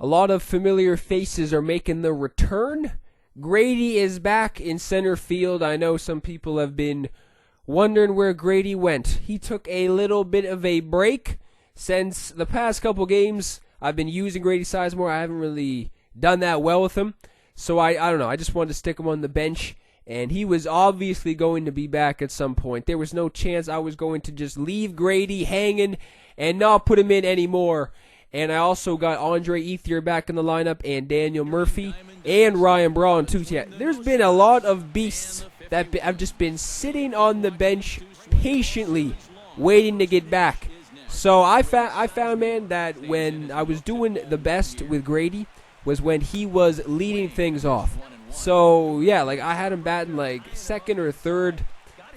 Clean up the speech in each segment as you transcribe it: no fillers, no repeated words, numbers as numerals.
A lot of familiar faces are making the return. Grady is back in center field. I know some people have been wondering where Grady went. He took a little bit of a break. Since the past couple games, I've been using Grady Sizemore. I haven't really done that well with him. So I don't know. I just wanted to stick him on the bench. And he was obviously going to be back at some point. There was no chance I was going to just leave Grady hanging and not put him in anymore. And I also got Andre Ethier back in the lineup, and Daniel Murphy, and Ryan Braun too. Yeah, there's been a lot of beasts that have just been sitting on the bench patiently waiting to get back. So I found, man, that when I was doing the best with Grady was when he was leading things off. So, yeah, like I had him batting like second or third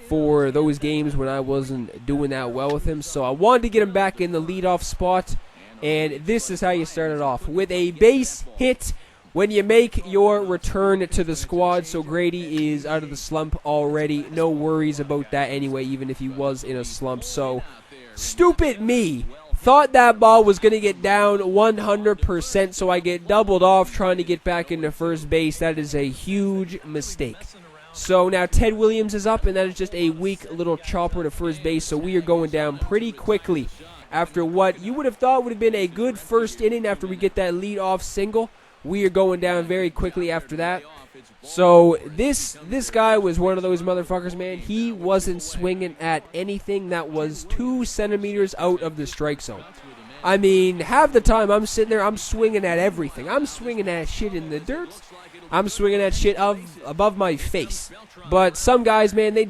for those games when I wasn't doing that well with him. So I wanted to get him back in the leadoff spot. And this is how you start it off, with a base hit when you make your return to the squad. So Grady is out of the slump already. No worries about that anyway, even if he was in a slump. So, stupid me. Thought that ball was going to get down 100%, so I get doubled off trying to get back into first base. That is a huge mistake. So now Ted Williams is up, and that is just a weak little chopper to first base. So we are going down pretty quickly after what you would have thought would have been a good first inning after we get that lead-off single. We are going down very quickly after that. So this guy was one of those motherfuckers, man. He wasn't swinging at anything that was 2 centimeters out of the strike zone. I mean, half the time I'm sitting there, I'm swinging at everything. I'm swinging at shit in the dirt. I'm swinging at shit above my face. But some guys, man, they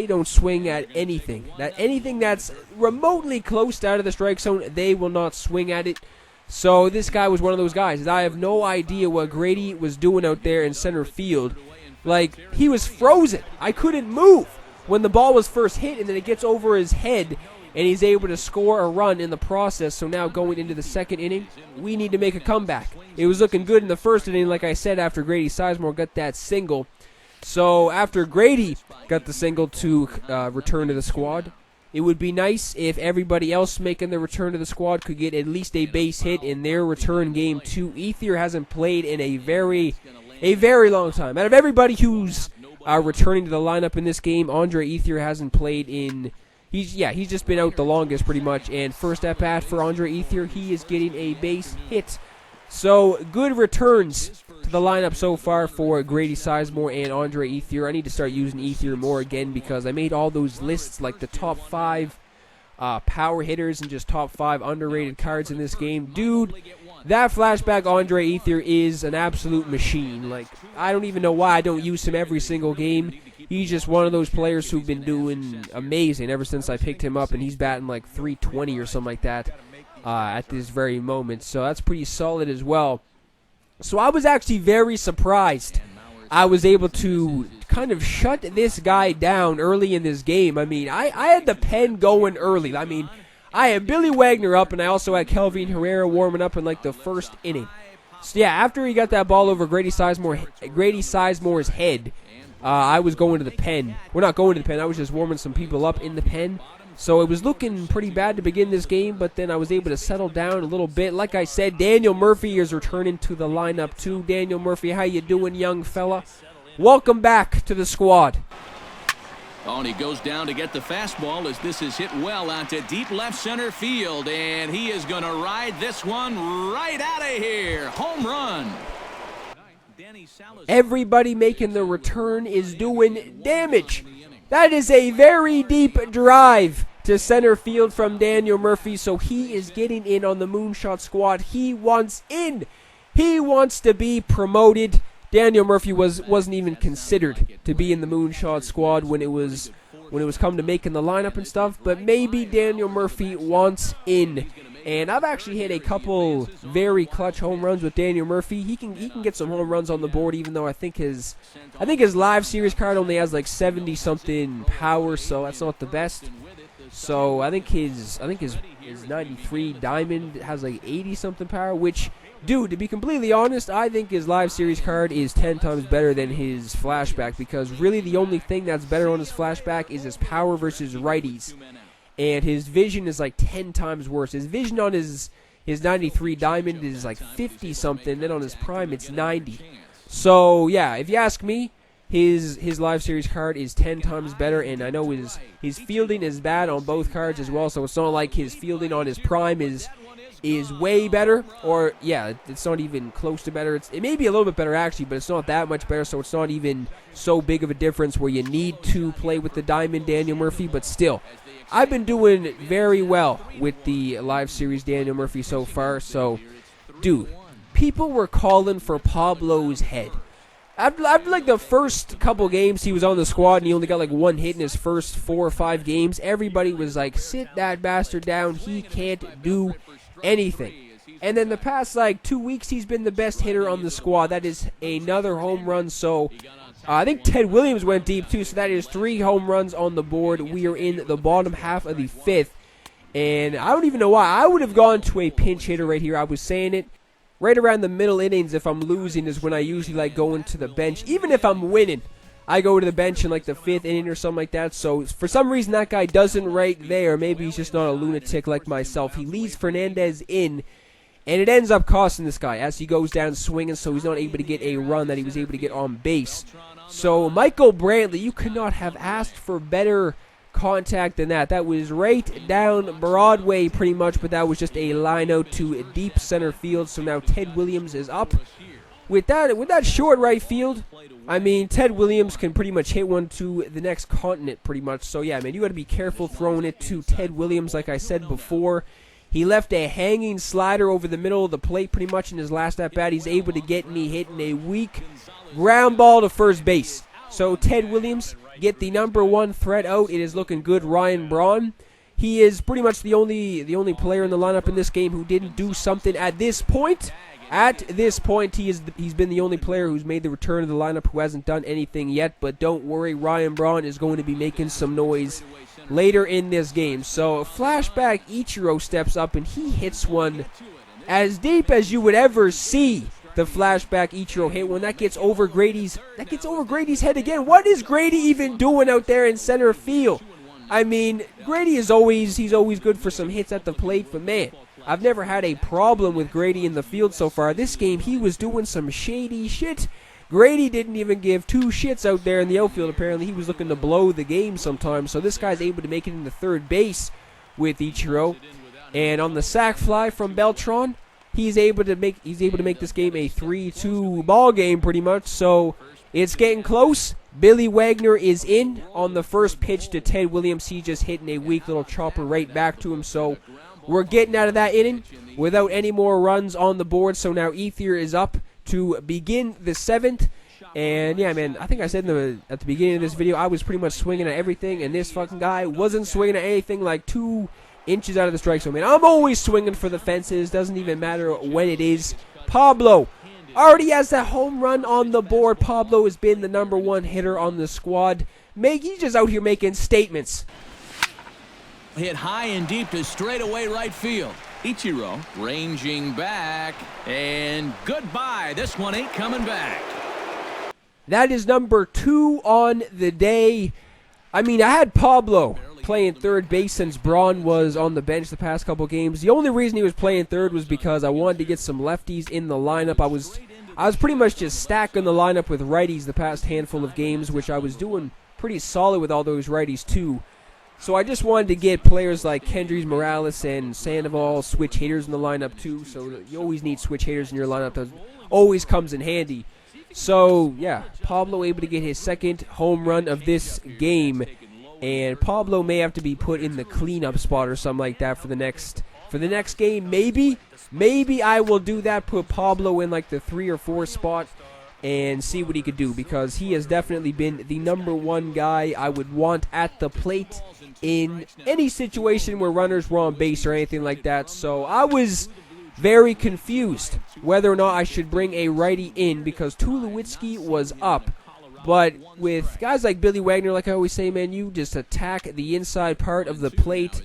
don't swing at anything. Anything that's remotely close to out of the strike zone, they will not swing at it. So this guy was one of those guys. I have no idea what Grady was doing out there in center field. Like, he was frozen. I couldn't move when the ball was first hit, and then it gets over his head, and he's able to score a run in the process. So now going into the second inning, we need to make a comeback. It was looking good in the first inning, like I said, after Grady Sizemore got that single. So after Grady got the single to return to the squad, it would be nice if everybody else making the return to the squad could get at least a base hit in their return game too. Ethier hasn't played in a very long time. Out of everybody who's returning to the lineup in this game, Andre Ethier hasn't played in... He's just been out the longest pretty much. And first at bat for Andre Ethier, he is getting a base hit. So good returns to the lineup so far for Grady Sizemore and Andre Ethier. I need to start using Ethier more again because I made all those lists like the top 5 power hitters and just top 5 underrated cards in this game. Dude, that flashback Andre Ethier is an absolute machine. Like, I don't even know why I don't use him every single game. He's just one of those players who've been doing amazing ever since I picked him up, and he's batting like 320 or something like that at this very moment. So that's pretty solid as well. So I was actually very surprised I was able to kind of shut this guy down early in this game. I mean, I had the pen going early. I mean, I had Billy Wagner up, and I also had Kelvin Herrera warming up in like the first inning. So yeah, after he got that ball over Grady Sizemore's head, I was going to the pen. We're not going to the pen. I was just warming some people up in the pen. So it was looking pretty bad to begin this game, but then I was able to settle down a little bit. Like I said, Daniel Murphy is returning to the lineup too. Daniel Murphy, how you doing, young fella? Welcome back to the squad. Oh, and he goes down to get the fastball as this is hit well out to deep left center field, and he is going to ride this one right out of here. Home run. Everybody making the return is doing damage. That is a very deep drive to center field from Daniel Murphy, so he is getting in on the Moonshot squad. He wants in. He wants to be promoted. Daniel Murphy wasn't even considered to be in the Moonshot squad when it was come to making the lineup and stuff, but maybe Daniel Murphy wants in. And I've actually hit a couple very clutch home runs with Daniel Murphy. He can get some home runs on the board, even though I think his live series card only has like 70 something power, so that's not the best. So I think his 93 diamond has like 80 something power, which, dude, to be completely honest, I think his live series card is 10 times better than his flashback, because really the only thing that's better on his flashback is his power versus righties. And his vision is like 10 times worse. His vision on his His 93 diamond is like 50-something. Then on his prime, it's 90. So, yeah, if you ask me, his live series card is 10 times better, and I know his fielding is bad on both cards as well, so it's not like his fielding on his prime is way better, or yeah, it's not even close to better. It may be a little bit better actually, but it's not that much better, so it's not even so big of a difference where you need to play with the diamond Daniel Murphy. But still, I've been doing very well with the live series Daniel Murphy so far. So, dude, people were calling for Pablo's head. After like the first couple games he was on the squad and he only got like one hit in his first 4 or 5 games, everybody was like, sit that bastard down, he can't do anything. And then the past like 2 weeks he's been the best hitter on the squad. That is another home run. So I think Ted Williams went deep too, so that is 3 home runs on the board. We are in the bottom half of the 5th, and I don't even know why. I would have gone to a pinch hitter right here. I was saying it. Right around the middle innings, if I'm losing, is when I usually like going to the bench. Even if I'm winning, I go to the bench in like the 5th inning or something like that. So for some reason that guy doesn't right there. Maybe he's just not a lunatic like myself. He leads Fernandez in, and it ends up costing this guy as he goes down swinging, so he's not able to get a run that he was able to get on base. So Michael Brantley, you could not have asked for better contact than that. That was right down Broadway pretty much, but that was just a line out to deep center field. So now Ted Williams is up. With that short right field, I mean, Ted Williams can pretty much hit one to the next continent pretty much. So yeah, man, you got to be careful throwing it to Ted Williams. Like I said before, he left a hanging slider over the middle of the plate pretty much in his last at bat. He's able to get me hitting a weak ground ball to first base. So Ted Williams get the number 1 threat out. It is looking good. Ryan Braun, he is pretty much the only player in the lineup in this game who didn't do something at this point. At this point, he's been the only player who's made the return to the lineup who hasn't done anything yet. But don't worry, Ryan Braun is going to be making some noise later in this game. So flashback Ichiro steps up and he hits one as deep as you would ever see. The flashback Ichiro hit one that gets over Grady's head again. What is Grady even doing out there in center field? I mean, Grady is always good for some hits at the plate, but man, I've never had a problem with Grady in the field so far. This game he was doing some shady shit. Grady didn't even give 2 shits out there in the outfield. Apparently he was looking to blow the game sometimes. So this guy's able to make it into third base with Ichiro. And on the sac fly from Beltran, he's able to make this game a 3-2 ball game pretty much. So it's getting close. Billy Wagner is in on the first pitch to Ted Williams. He just hitting a weak little chopper right back to him. So we're getting out of that inning without any more runs on the board. So now Ether is up to begin the 7th. And yeah, man, I think I said at the beginning of this video, I was pretty much swinging at everything, and this fucking guy wasn't swinging at anything like 2 inches out of the strike zone. Man, I'm always swinging for the fences. Doesn't even matter when it is. Pablo already has that home run on the board. Pablo has been the number 1 hitter on the squad. He's just out here making statements. Hit high and deep to straightaway right field. Ichiro ranging back, and goodbye. This one ain't coming back. That is number 2 on the day. I mean, I had Pablo playing third base since Braun was on the bench the past couple games. The only reason he was playing third was because I wanted to get some lefties in the lineup. I was pretty much just stacking the lineup with righties the past handful of games, which I was doing pretty solid with all those righties too. So I just wanted to get players like Kendrys Morales and Sandoval switch hitters in the lineup too. So you always need switch hitters in your lineup. That always comes in handy. So yeah, Pablo able to get his 2nd home run of this game. And Pablo may have to be put in the cleanup spot or something like that for the next game. Maybe I will do that. Put Pablo in like the 3 or 4 spot and see what he could do, because he has definitely been the number 1 guy I would want at the plate in any situation where runners were on base or anything like that. So I was very confused whether or not I should bring a righty in, because Tulowitzki was up. But with guys like Billy Wagner, like I always say, man, you just attack the inside part of the plate.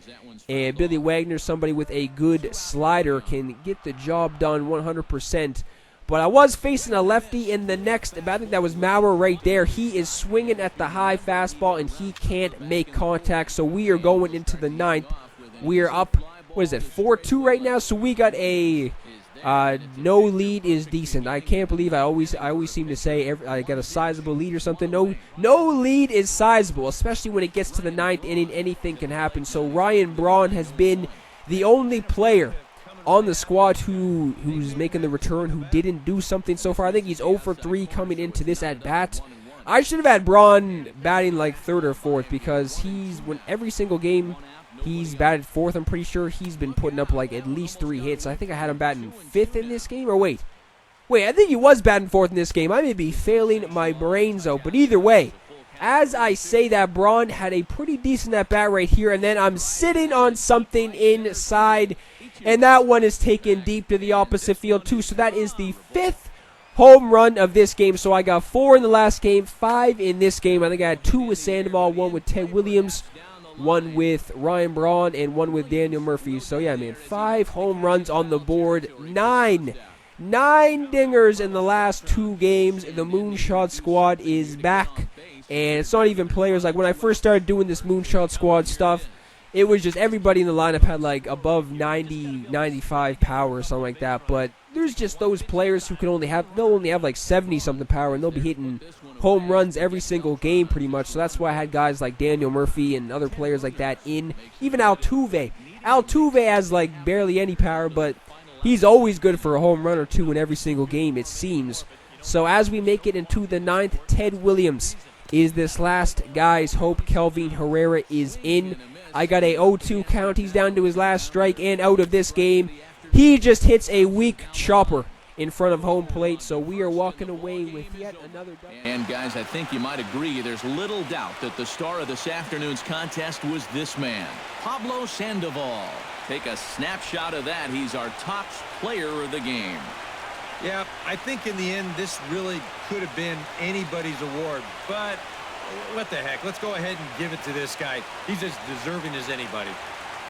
And Billy Wagner, somebody with a good slider, can get the job done 100%. But I was facing a lefty in the next. I think that was Maurer right there. He is swinging at the high fastball, and he can't make contact. So we are going into the 9th. We are up what is it, 4-2 right now? So we got a no lead is decent. I can't believe I always seem to say I got a sizable lead or something. No lead is sizable, especially when it gets to the 9th inning. Anything can happen. So Ryan Braun has been the only player on the squad who's making the return who didn't do something so far. I think he's 0 for 3 coming into this at bat. I should have had Braun batting like 3rd or 4th because when every single game he's batted 4th. I'm pretty sure he's been putting up like at least 3 hits. I think I had him batting 5th in this game. Or wait, I think he was batting 4th in this game. I may be failing my brains though. But either way, as I say that, Braun had a pretty decent at bat right here. And then I'm sitting on something inside. And that one is taken deep to the opposite field too. So that is the 5th home run of this game. So I got 4 in the last game, 5 in this game. I think I had 2 with Sandoval, 1 with Ted Williams, 1 with Ryan Braun, and 1 with Daniel Murphy. So yeah, man, 5 home runs on the board, 9 dingers in the last 2 games. The Moonshot Squad is back, and it's not even players. Like when I first started doing this Moonshot Squad stuff, it was just everybody in the lineup had like above 90, 95 power or something like that. But there's just those players who they'll only have like 70 something power, and they'll be hitting home runs every single game pretty much. So that's why I had guys like Daniel Murphy and other players like that in. Even Altuve. Altuve has like barely any power, but he's always good for a home run or 2 in every single game, it seems. So as we make it into the 9th, Ted Williams is this last guy's hope. Kelvin Herrera is in. I got a 0-2 count. He's down to his last strike and out of this game. He just hits a weak chopper in front of home plate, so we are walking away with yet another double. And guys, I think you might agree there's little doubt that the star of this afternoon's contest was this man, Pablo Sandoval. Take a snapshot of that. He's our top player of the game. Yeah, I think in the end this really could have been anybody's award, but what the heck, let's go ahead and give it to this guy. He's as deserving as anybody.